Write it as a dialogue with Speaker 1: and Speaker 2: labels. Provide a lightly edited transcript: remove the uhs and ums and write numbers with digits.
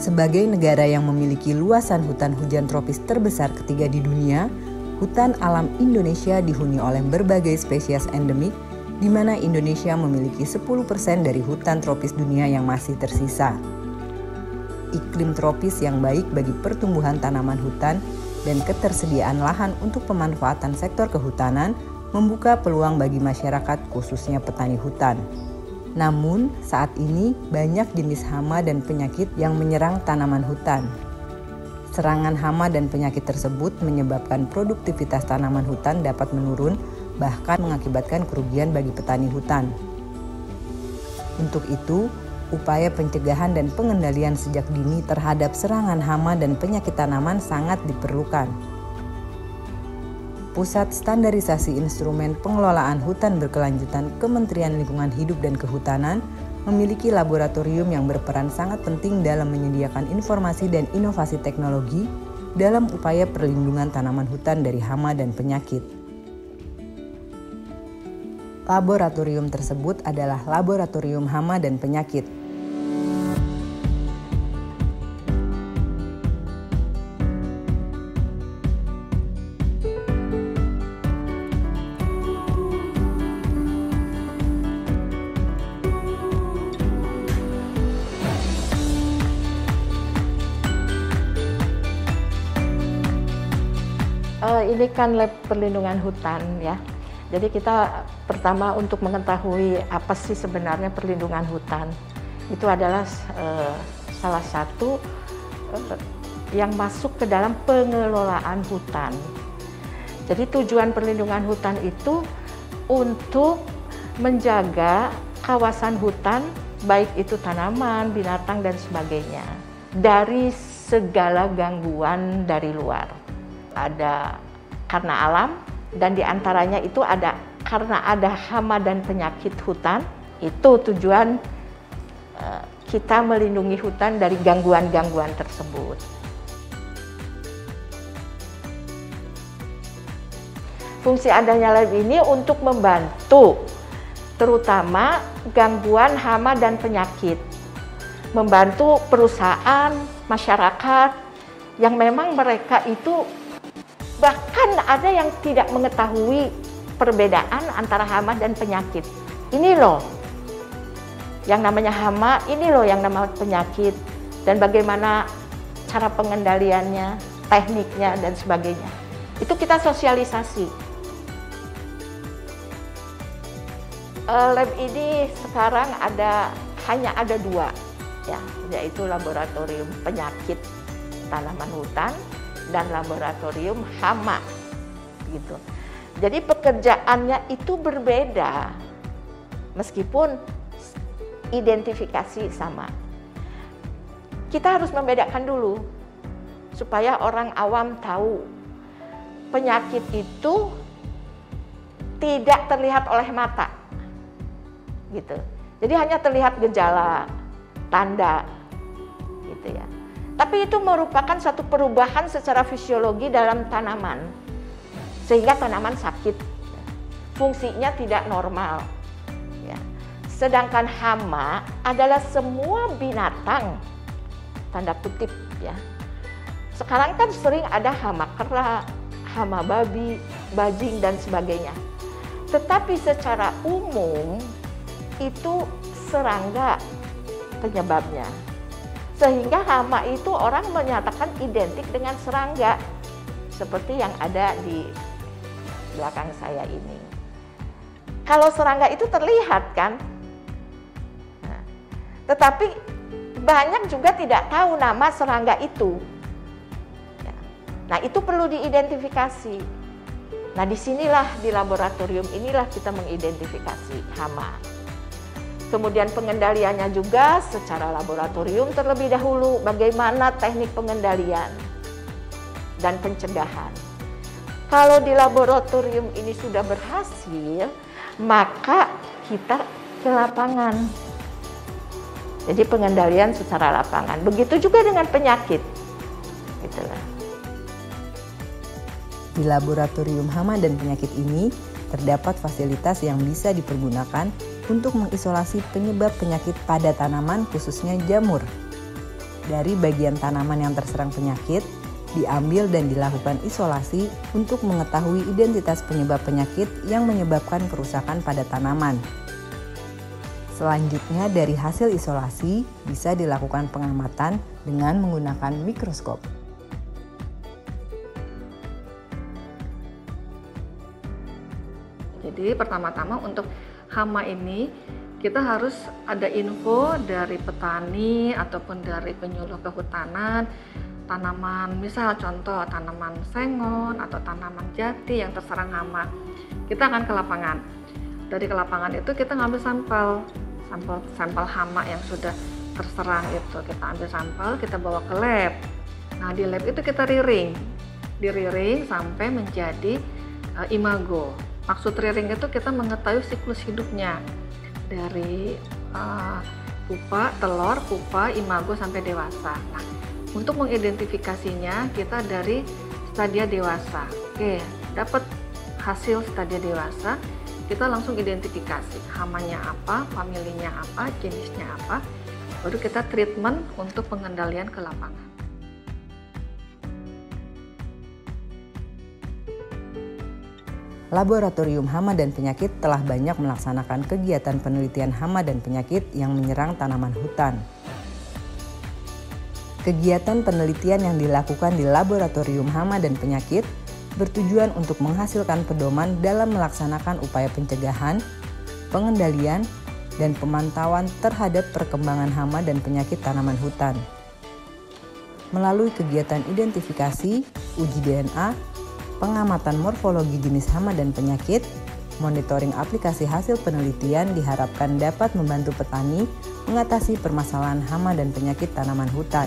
Speaker 1: Sebagai negara yang memiliki luasan hutan hujan tropis terbesar ketiga di dunia, hutan alam Indonesia dihuni oleh berbagai spesies endemik, di mana Indonesia memiliki 10% dari hutan tropis dunia yang masih tersisa. Iklim tropis yang baik bagi pertumbuhan tanaman hutan dan ketersediaan lahan untuk pemanfaatan sektor kehutanan membuka peluang bagi masyarakat, khususnya petani hutan. Namun, saat ini banyak jenis hama dan penyakit yang menyerang tanaman hutan. Serangan hama dan penyakit tersebut menyebabkan produktivitas tanaman hutan dapat menurun, bahkan mengakibatkan kerugian bagi petani hutan. Untuk itu, upaya pencegahan dan pengendalian sejak dini terhadap serangan hama dan penyakit tanaman sangat diperlukan. Pusat Standarisasi Instrumen Pengelolaan Hutan Berkelanjutan Kementerian Lingkungan Hidup dan Kehutanan memiliki laboratorium yang berperan sangat penting dalam menyediakan informasi dan inovasi teknologi dalam upaya perlindungan tanaman hutan dari hama dan penyakit. Laboratorium tersebut adalah Laboratorium Hama dan Penyakit.
Speaker 2: Ini kan lab perlindungan hutan ya. Jadi kita pertama untuk mengetahui apa sih sebenarnya perlindungan hutan. Itu adalah salah satu yang masuk ke dalam pengelolaan hutan. Jadi tujuan perlindungan hutan itu untuk menjaga kawasan hutan, baik itu tanaman, binatang dan sebagainya, dari segala gangguan dari luar. Ada karena alam, dan diantaranya itu ada karena ada hama dan penyakit hutan. Itu tujuan kita melindungi hutan dari gangguan-gangguan tersebut. Fungsi adanya lab ini untuk membantu terutama gangguan hama dan penyakit, membantu perusahaan, masyarakat yang memang mereka itu bahkan ada yang tidak mengetahui perbedaan antara hama dan penyakit. Ini loh yang namanya hama, ini loh yang namanya penyakit, dan bagaimana cara pengendaliannya, tekniknya, dan sebagainya. Itu kita sosialisasi. Lab ini sekarang hanya ada 2, ya, yaitu laboratorium penyakit tanaman hutan dan laboratorium hama gitu. Jadi pekerjaannya itu berbeda meskipun identifikasi sama. Kita harus membedakan dulu supaya orang awam tahu penyakit itu tidak terlihat oleh mata gitu. Jadi hanya terlihat gejala, tanda gitu ya. Tapi itu merupakan satu perubahan secara fisiologi dalam tanaman, sehingga tanaman sakit, fungsinya tidak normal. Ya. Sedangkan hama adalah semua binatang, tanda kutip ya. Sekarang kan sering ada hama kera, hama babi, bajing dan sebagainya. Tetapi secara umum itu serangga penyebabnya. Sehingga hama itu orang menyatakan identik dengan serangga, seperti yang ada di belakang saya ini. Kalau serangga itu terlihat kan, nah, tetapi banyak juga tidak tahu nama serangga itu. Nah itu perlu diidentifikasi. Nah disinilah di laboratorium inilah kita mengidentifikasi hama. Kemudian pengendaliannya juga secara laboratorium terlebih dahulu, bagaimana teknik pengendalian dan pencegahan. Kalau di laboratorium ini sudah berhasil, maka kita ke lapangan. Jadi pengendalian secara lapangan. Begitu juga dengan penyakit. Itulah.
Speaker 1: Di laboratorium hama dan penyakit ini terdapat fasilitas yang bisa dipergunakan untuk mengisolasi penyebab penyakit pada tanaman khususnya jamur. Dari bagian tanaman yang terserang penyakit, diambil dan dilakukan isolasi untuk mengetahui identitas penyebab penyakit yang menyebabkan kerusakan pada tanaman. Selanjutnya dari hasil isolasi bisa dilakukan pengamatan dengan menggunakan mikroskop.
Speaker 2: Jadi pertama-tama untuk hama ini kita harus ada info dari petani ataupun dari penyuluh kehutanan, tanaman misal contoh tanaman sengon atau tanaman jati yang terserang hama. Kita akan ke lapangan. Dari ke lapangan itu kita ngambil sampel hama yang sudah terserang itu, kita ambil sampel, kita bawa ke lab. Nah di lab itu kita diriring sampai menjadi imago. Maksud riring itu kita mengetahui siklus hidupnya dari pupa, telur, pupa, imago sampai dewasa. Nah untuk mengidentifikasinya kita dari stadia dewasa. Oke, dapat hasil stadia dewasa. Kita langsung identifikasi hamanya apa, familinya apa, jenisnya apa, baru kita treatment untuk pengendalian ke lapangan.
Speaker 1: Laboratorium Hama dan Penyakit telah banyak melaksanakan kegiatan penelitian hama dan penyakit yang menyerang tanaman hutan. Kegiatan penelitian yang dilakukan di Laboratorium Hama dan Penyakit bertujuan untuk menghasilkan pedoman dalam melaksanakan upaya pencegahan, pengendalian, dan pemantauan terhadap perkembangan hama dan penyakit tanaman hutan. Melalui kegiatan identifikasi, uji DNA, pengamatan morfologi jenis hama dan penyakit, monitoring aplikasi hasil penelitian diharapkan dapat membantu petani mengatasi permasalahan hama dan penyakit tanaman hutan.